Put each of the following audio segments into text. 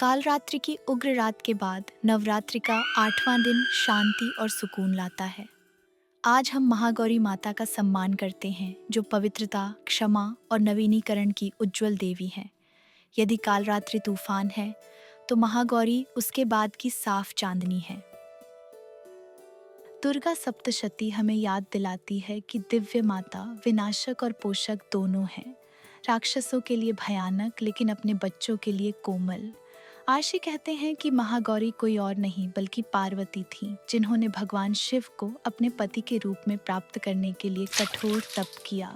कालरात्रि की उग्र रात के बाद नवरात्रि का 8वां दिन शांति और सुकून लाता है। आज हम महागौरी माता का सम्मान करते हैं, जो पवित्रता, क्षमा और नवीनीकरण की उज्जवल देवी हैं। यदि कालरात्रि तूफान है, तो महागौरी उसके बाद की साफ चांदनी है। दुर्गा सप्तशती हमें याद दिलाती है कि दिव्य माता विनाशक और पोषक दोनों हैं। राक्षसों के लिए भयानक, लेकिन अपने बच्चों के लिए कोमल। आशी कहते हैं कि महागौरी कोई और नहीं बल्कि पार्वती थी, जिन्होंने भगवान शिव को अपने पति के रूप में प्राप्त करने के लिए कठोर तप किया।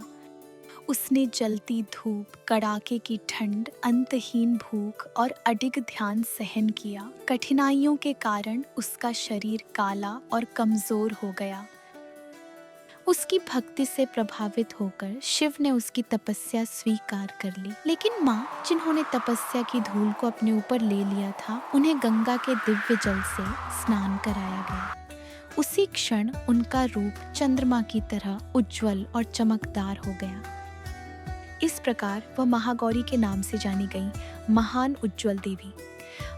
उसने जलती धूप, कड़ाके की ठंड, अंतहीन भूख और अडिग ध्यान सहन किया। कठिनाइयों के कारण उसका शरीर काला और कमजोर हो गया। उसकी भक्ति से प्रभावित होकर शिव ने उसकी तपस्या स्वीकार कर ली। लेकिन माँ, जिन्होंने तपस्या की धूल को अपने ऊपर ले लिया था, उन्हें गंगा के दिव्य जल से स्नान कराया गया। उसी क्षण उनका रूप चंद्रमा की तरह उज्जवल और चमकदार हो गया। इस प्रकार वह महागौरी के नाम से जानी गई, महान उज्जवल देवी।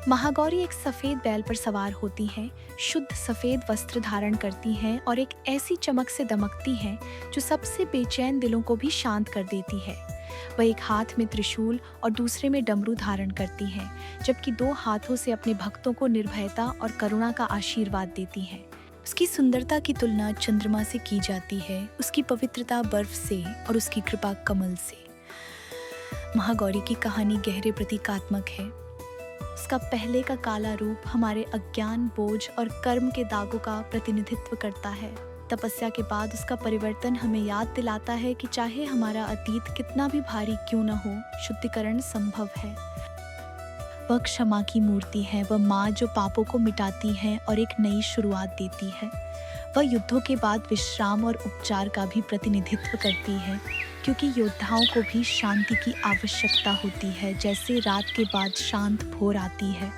महागौरी एक सफेद बैल पर सवार होती हैं, शुद्ध सफेद वस्त्र धारण करती हैं और एक ऐसी चमक से दमकती हैं जो सबसे बेचैन दिलों को भी शांत कर देती है। वह एक हाथ में त्रिशूल और दूसरे में डमरू धारण करती हैं, जबकि दो हाथों से अपने भक्तों को निर्भयता और करुणा का आशीर्वाद देती हैं। उसकी सुंदरता की तुलना चंद्रमा से की जाती है, उसकी पवित्रता बर्फ से और उसकी कृपा कमल से। महागौरी की कहानी गहरे प्रतीकात्मक है। उसका पहले का काला रूप हमारे अज्ञान, बोझ और कर्म के दागों का प्रतिनिधित्व करता है। तपस्या के बाद उसका परिवर्तन हमें याद दिलाता है कि चाहे हमारा अतीत कितना भी भारी क्यों न हो, शुद्धिकरण संभव है। वह क्षमा की मूर्ति है, वह माँ जो पापों को मिटाती है और एक नई शुरुआत देती है। वह युद्धों के बाद विश्राम और उपचार का भी प्रतिनिधित्व करती है, क्योंकि योद्धाओं को भी शांति की आवश्यकता होती है, जैसे रात के बाद शांत भोर आती है।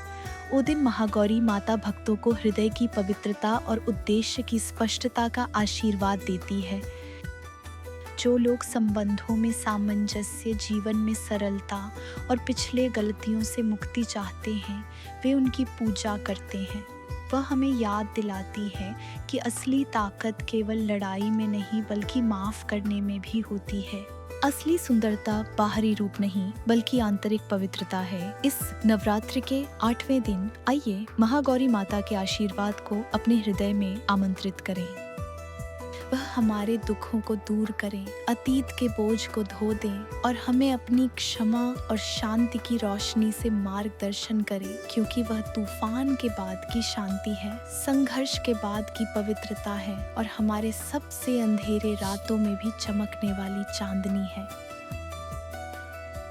वो दिन महागौरी माता भक्तों को हृदय की पवित्रता और उद्देश्य की स्पष्टता का आशीर्वाद देती है। जो लोग संबंधों में सामंजस्य, जीवन में सरलता और पिछले गलतियों से मुक्ति चाहते हैं, वे उनकी पूजा करते हैं। वह हमें याद दिलाती है कि असली ताकत केवल लड़ाई में नहीं बल्कि माफ करने में भी होती है। असली सुंदरता बाहरी रूप नहीं बल्कि आंतरिक पवित्रता है। इस नवरात्रि के 8वें दिन आइए महागौरी माता के आशीर्वाद को अपने हृदय में आमंत्रित करें। वह हमारे दुखों को दूर करें, अतीत के बोझ को धो दें और हमें अपनी क्षमा और शांति की रोशनी से मार्गदर्शन करें, क्योंकि वह तूफान के बाद की शांति है, संघर्ष के बाद की पवित्रता है और हमारे सबसे अंधेरे रातों में भी चमकने वाली चांदनी है।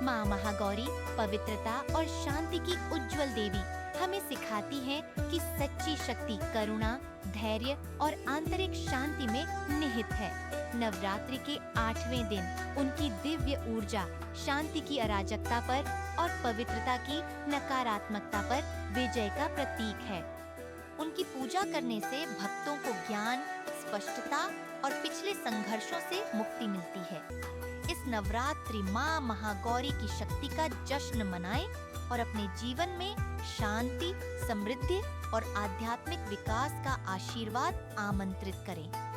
माँ महागौरी पवित्रता और शांति की उज्जवल देवी हमें सिखाती है कि सच्ची शक्ति करुणा, धैर्य और आंतरिक शांति में निहित है। नवरात्रि के 8वें दिन उनकी दिव्य ऊर्जा शांति की अराजकता पर और पवित्रता की नकारात्मकता पर विजय का प्रतीक है। उनकी पूजा करने से भक्तों को ज्ञान, स्पष्टता और पिछले संघर्षों से मुक्ति मिलती है। इस नवरात्रि माँ महागौरी की शक्ति का जश्न मनाएं और अपने जीवन में शांति, समृद्धि और आध्यात्मिक विकास का आशीर्वाद आमंत्रित करें।